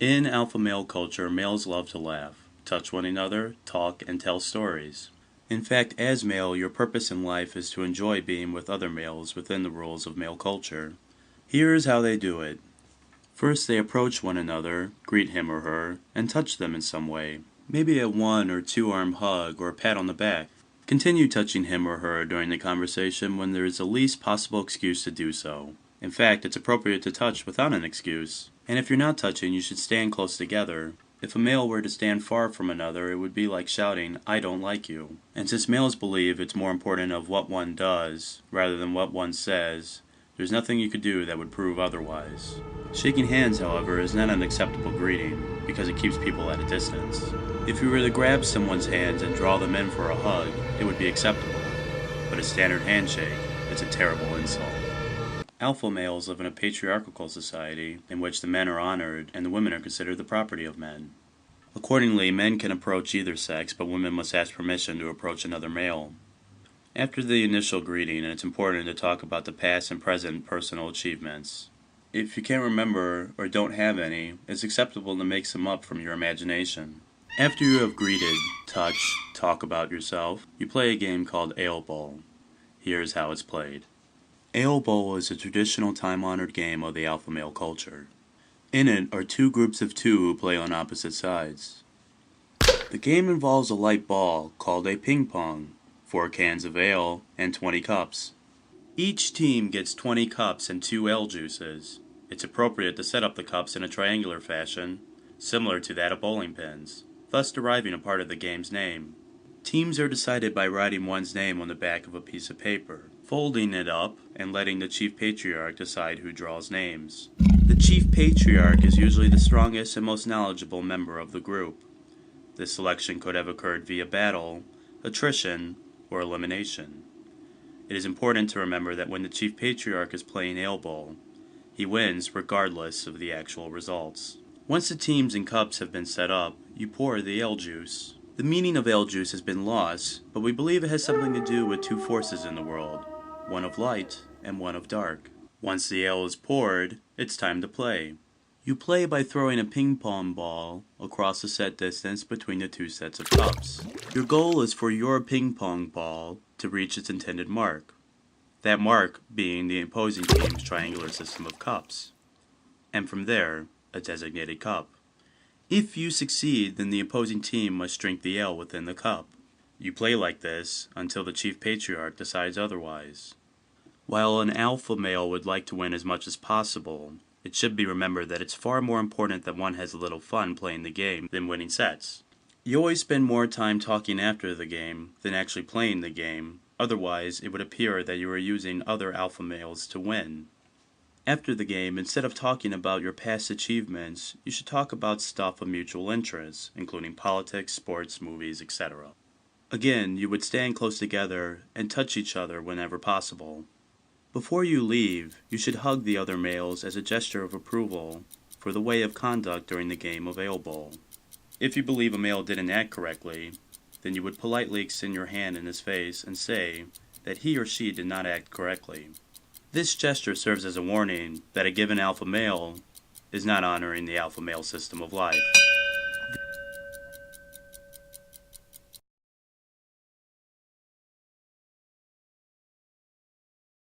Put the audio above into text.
In alpha male culture, males love to laugh, touch one another, talk, and tell stories. In fact, as male, your purpose in life is to enjoy being with other males within the rules of male culture. Here's how they do it. First, they approach one another, greet him or her, and touch them in some way. Maybe a 1 or 2 arm hug or a pat on the back. Continue touching him or her during the conversation when there is the least possible excuse to do so. In fact, it's appropriate to touch without an excuse. And if you're not touching, you should stand close together. If a male were to stand far from another, it would be like shouting, "I don't like you." And since males believe it's more important of what one does, rather than what one says, there's nothing you could do that would prove otherwise. Shaking hands, however, is not an acceptable greeting, because it keeps people at a distance. If you were to grab someone's hands and draw them in for a hug, it would be acceptable. But a standard handshake is a terrible insult. Alpha males live in a patriarchal society in which the men are honored and the women are considered the property of men. Accordingly, men can approach either sex, but women must ask permission to approach another male. After the initial greeting, it's important to talk about the past and present personal achievements. If you can't remember or don't have any, it's acceptable to make some up from your imagination. After you have greeted, touched, talk about yourself, you play a game called Ale Bowl. Here's how it's played. Ale Bowl is a traditional time-honored game of the alpha male culture. In it are 2 groups of 2 who play on opposite sides. The game involves a light ball called a ping pong, 4 cans of ale, and 20 cups. Each team gets 20 cups and 2 ale juices. It's appropriate to set up the cups in a triangular fashion, similar to that of bowling pins, thus deriving a part of the game's name. Teams are decided by writing one's name on the back of a piece of paper, folding it up, and letting the chief patriarch decide who draws names. The chief patriarch is usually the strongest and most knowledgeable member of the group. This selection could have occurred via battle, attrition, or elimination. It is important to remember that when the chief patriarch is playing Ale Bowl, he wins regardless of the actual results. Once the teams and cups have been set up, you pour the ale juice. The meaning of ale juice has been lost, but we believe it has something to do with 2 forces in the world, one of light and one of dark. Once the ale is poured, it's time to play. You play by throwing a ping pong ball across a set distance between the 2 sets of cups. Your goal is for your ping pong ball to reach its intended mark, that mark being the opposing team's triangular system of cups, and from there, a designated cup. If you succeed, then the opposing team must drink the ale within the cup. You play like this until the chief patriarch decides otherwise. While an alpha male would like to win as much as possible, it should be remembered that it's far more important that one has a little fun playing the game than winning sets. You always spend more time talking after the game than actually playing the game, otherwise it would appear that you are using other alpha males to win. After the game, instead of talking about your past achievements, you should talk about stuff of mutual interest, including politics, sports, movies, etc. Again, you would stand close together and touch each other whenever possible. Before you leave, you should hug the other males as a gesture of approval for the way of conduct during the game of Ale Bowl. If you believe a male didn't act correctly, then you would politely extend your hand in his face and say that he or she did not act correctly. This gesture serves as a warning that a given alpha male is not honoring the alpha male system of life.